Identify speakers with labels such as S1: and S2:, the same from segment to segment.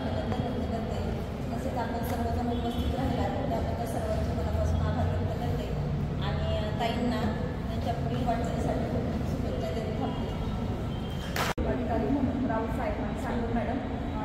S1: अभिनंदन व्यक्त करते। तसेच आपण सर्वजण उपस्थित राहिलात त्याबद्दल सर्वांचे मनापासून आभार व्यक्त करते आणि ताईंना त्यांच्या पुढील वाटचालीसाठी खूप शुभेच्छा देत थांबते।
S2: अधिकारी म्हणून रावसाहेब आणि सांगूर मॅडम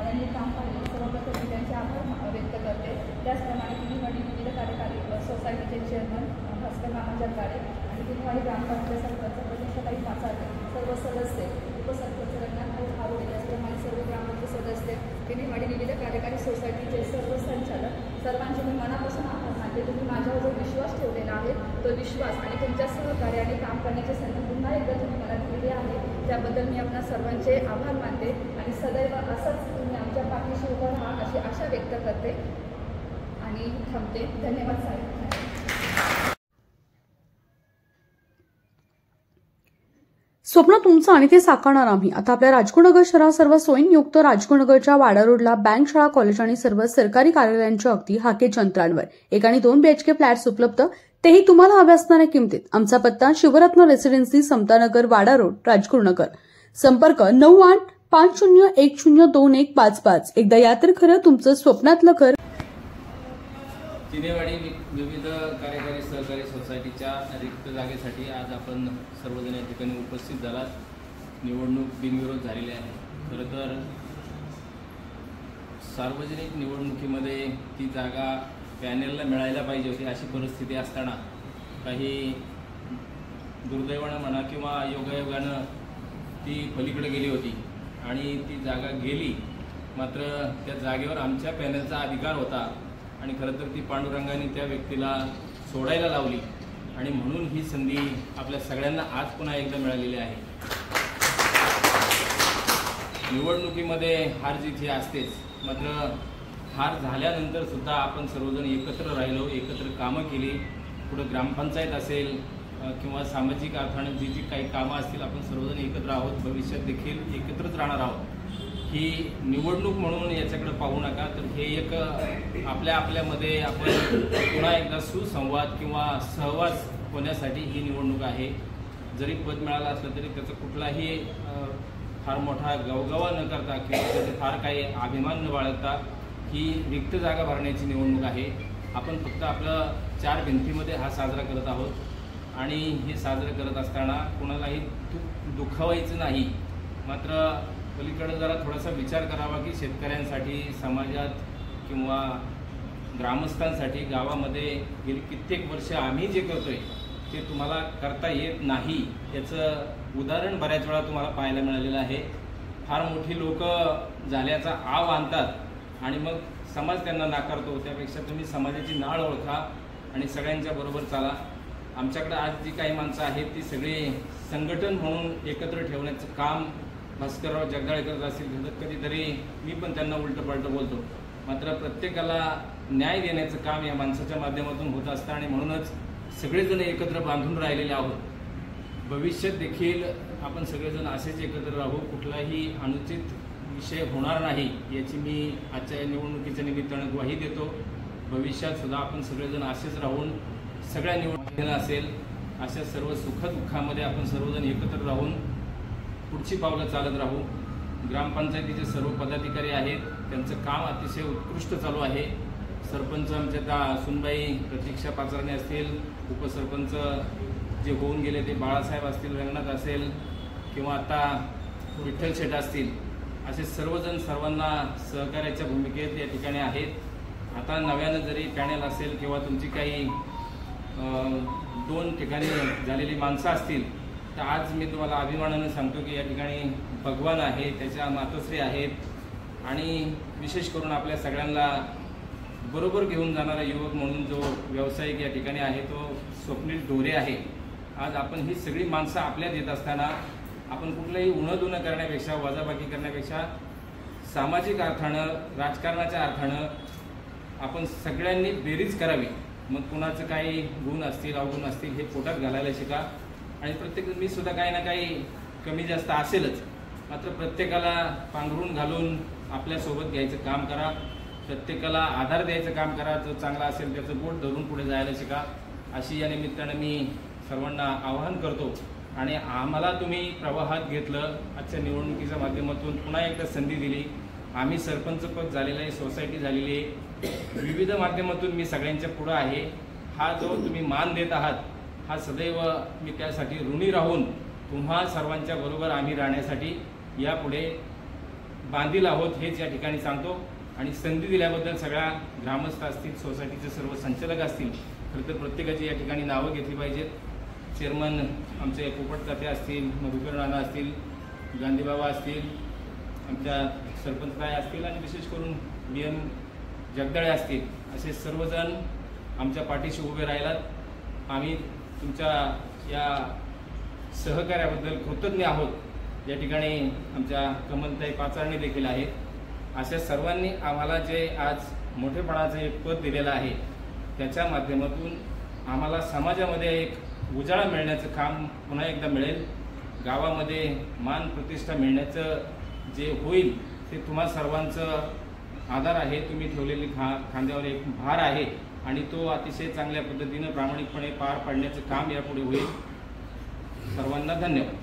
S2: यांनी काम पाहिले, सर्वप्रथम मी त्यांचे आभार व्यक्त करते। त्याचप्रमाणे किनीवाडी विविध कार्यकारी सोसायटीचे चेअरमन भास्कर मामा जगदाळे आणि किनीवाडी ग्रामपंचायत सरपंच प्रतिष्ठाताई पाचारकर, सर्व सदस्य, उपसरपंच रंगनाथ हावडे, त्याचप्रमाणे सर्व ग्रामपंचायत सदस्य, किनीवाडी विविध कार्यकारी सोसायटीचे सर्व संचालक, सर्वांचे मी मनापासून आभार मानते। तुम्ही माझ्यावर जो विश्वास ठेवलेला आहे तो विश्वास आणि तुमच्या सहकार्याने काम करण्याची संधी पुन्हा एकदा तुम्ही मला दिलेली आहे, त्याबद्दल मी आपल्या सर्वांचे आभार मानते आणि सदैव असंच तुम्ही आमच्या पाठीशी उभं राहा अशी आशा व्यक्त करते आणि थांबते। धन्यवाद साहेब।
S3: स्वप्न तुमचं आणि ते साकारणार आम्ही। आता आपल्या राजगुरुनगर शहरात सर्व सोयींयुक्त राजगुरुनगरच्या वाडा रोडला बँक, शाळा, कॉलेज आणि सर्व सरकारी कार्यालयांच्या अगदी हाकेच्या अंतरावर 1 आणि 2 BHK फ्लॅट्स उपलब्ध, तेही तुम्हाला हव्या असणाऱ्या किमतीत। आमचा पत्ता शिवरत्न रेसिडेन्सी, समतानगर, वाडा रोड, राजगुरुनगर। संपर्क 9850102155। एकदा या तर खरं तुमचं स्वप्नातलं घर।
S4: किनीवाडी विविध कार्यकारी सहकारी सोसायटीच्या रिक्त जागेसाठी आज आपण सर्वजण या ठिकाणी उपस्थित झालात। निवडणूक बिनविरोध झालेली आहे। खरं तर सार्वजनिक निवडणुकीमध्ये ती जागा पॅनेलला मिळायला पाहिजे होती अशी परिस्थिती असताना काही दुर्दैवानं म्हणा किंवा योगायोगानं ती पलीकडे गेली होती आणि ती जागा गेली। मात्र त्या जागेवर आमच्या पॅनेलचा अधिकार होता आणि खरं तर ती पांडुरंगाने त्या व्यक्तीला सोडायला लावली आणि म्हणून ही संधी आपल्या सगळ्यांना आज पुन्हा एकदा मिळालेली आहे। निवडणुकीमध्ये हार जीत ही असतेच, मात्र हार झाल्यानंतर सुद्धा आपण सर्वजण एकत्र राहिलो, एकत्र कामं केली। पुढे ग्रामपंचायत असेल किंवा सामाजिक अर्थाने जी जी काही कामं असतील आपण सर्वजण एकत्र आहोत, भविष्यात देखील एकत्रच राहणार आहोत। ही निवडणूक म्हणून याच्याकडे पाहू नका, तर हे एक आपल्यामध्ये आपण पुन्हा एकदा सुसंवाद किंवा सहवास होण्यासाठी ही निवडणूक आहे। जरी पद मिळालं असलं तरी त्याचा कुठलाही फार मोठा गवगवा न करता किंवा त्याचे फार काही अभिमान न बाळगता ही रिक्त जागा भरण्याची निवडणूक आहे। आपण फक्त आपलं 4 भिंतीमध्ये हा साजरा करत आहोत आणि हे साजरं करत असताना कोणालाही दुखावायचं नाही। मात्र पलीकडे जरा थोडासा विचार करावा की शेतकऱ्यांसाठी, समाजात किंवा ग्रामस्थांसाठी गावामध्ये गेली कित्येक वर्ष आम्ही जे करतोय ते तुम्हाला करता येत नाही याचं उदाहरण बऱ्याच वेळा तुम्हाला पाहायला मिळालेलं आहे। फार मोठी लोक झाल्याचा आव आणतात आणि मग समाज त्यांना नाकारतो, त्यापेक्षा तुम्ही समाजाची नाळ ओळखा आणि सगळ्यांच्या बरोबर चाला। आमच्याकडे आज जी काही माणसं आहेत ती सगळी संघटन म्हणून एकत्र ठेवण्याचं काम भास्करराव जगदाळे करत असतील। कधीतरी मी पण त्यांना उलटं बोलतो, मात्र प्रत्येकाला न्याय देण्याचं काम या माणसाच्या माध्यमातून होत असतं आणि म्हणूनच सगळेजण एकत्र बांधून राहिलेले आहोत। भविष्यात देखील आपण सगळेजण असेच एकत्र राहू, कुठलाही अनुचित विषय होणार नाही याची मी आजच्या निवडणुकीच्या निमित्तानं ग्वाही देतो। भविष्यात सुद्धा आपण सगळेजण असेच राहून सगळ्या निवडणुकीला असेल अशा सर्व सुखदुःखामध्ये आपण सर्वजण एकत्र राहून पुढची पावलं चालत राहू। ग्रामपंचायतीचे सर्व पदाधिकारी आहेत, त्यांचं काम अतिशय उत्कृष्ट चालू आहे। सरपंच आमच्या सुनबाई प्रतीक्षा पाचारणे असतील, उपसरपंच जे होऊन गेले ते बाळासाहेब असतील, रंगनाथ असेल किंवा आता विठ्ठल शेठ असतील, असे सर्वजण सर्वांना सहकार्याच्या भूमिकेत या ठिकाणी आहेत। आता नव्यानं जरी पॅनेल असेल किंवा तुमची काही 2 ठिकाणी झालेली माणसं असतील तर आज मी तुम्हाला अभिमानाने सांगतो की या ठिकाणी भगवान आहे, त्याच्या मातोश्री आहेत आणि विशेष करून आपल्या सगळ्यांना बरोबर घेऊन जाणारा युवक म्हणून जो व्यावसायिक या ठिकाणी आहे तो स्वप्नील ढोरे आहे। आज आपण ही सगळी माणसं आपल्यात येत असताना आपण कुठलंही उणं करण्यापेक्षा, वजाबाकी करण्यापेक्षा सामाजिक अर्थानं, राजकारणाच्या अर्थानं आपण सगळ्यांनी बेरीज करावी। मग कुणाचं काही गुण असतील, अवगुण असतील हे पोटात घालायला शिका आणि प्रत्येक मी सुद्धा काही ना काही कमी जास्त असेलच, मात्र प्रत्येकाला पांघरून घालून आपल्यासोबत घ्यायचं काम करा, प्रत्येकाला आधार द्यायचं काम करा। जो चांगला असेल त्याचं बोट धरून पुढे जायला शिका अशी या निमित्तानं मी सर्वांना आवाहन करतो। आणि आम्हाला तुम्ही प्रवाहात घेतलं, आजच्या निवडणुकीच्या माध्यमातून पुन्हा एकदा संधी दिली, आम्ही सरपंच पद झालेलं आहे, सोसायटी झालेली आहे, विविध माध्यमातून मी सगळ्यांच्या पुढं आहे. हा जो तुम्ही मान देत आहात हा सदैव मी त्यासाठी ऋणी राहून तुम्हा सर्वांच्या बरोबर आम्ही राहण्यासाठी यापुढे बांधील आहोत हेच या ठिकाणी सांगतो. आणि संधी दिल्याबद्दल सगळ्या ग्रामस्थ असतील, सोसायटीचे सर्व संचालक असतील, खरं तर प्रत्येकाची या ठिकाणी नावं घेतली पाहिजेत. चेअरमन आमचे पोपट ताते असतील, मधुकर नाना असतील, गांधीबाबा असतील, आमच्या सरपंचताई असतील आणि विशेष करून BM जगदाळे असतील, असे सर्वजण आमच्या पाठीशी उभे राहिलात. आम्ही तुमच्या या सहकार्याबद्दल कृतज्ञ आहोत. या ठिकाणी आमच्या कमलताई पाचारणे देखील आहेत. अशा सर्वांनी आम्हाला जे आज मोठेपणाचं एक पद दिलेलं आहे त्याच्या माध्यमातून आम्हाला समाजामध्ये एक उजाळा मिळण्याचं काम पुन्हा एकदा मिळेल. गावामध्ये मान प्रतिष्ठा मिळण्याचं जे होईल ते तुम्हा सर्वांचं आधार आहे, तुम्ही ठेवलेली खांद्यावर एक भार आहे आणि तो अतिशय चांगल्या पद्धतीनं प्रामाणिकपणे पार पाडण्याचं काम यापुढे होईल. सर्वांना धन्यवाद.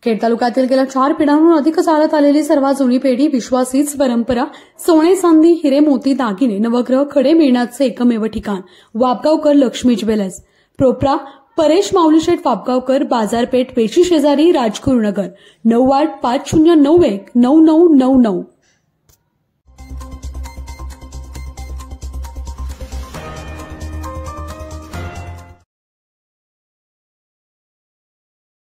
S3: खेड तालुक्यातील गेल्या 4 पिढ्यांहून अधिक चालत आलेली सर्वात जुनी पेढी, विश्वासीच परंपरा, सोने चांदी हिरे मोती दागिने नवग्रह खडे मिळण्याचे एकमेव ठिकाण वापगावकर लक्ष्मी ज्वेलर्स. प्रोप्रा परेश माऊलीशेठ वापगावकर, बाजारपेठ पेशी शेजारी, राजगुरुनगर. 9850919999.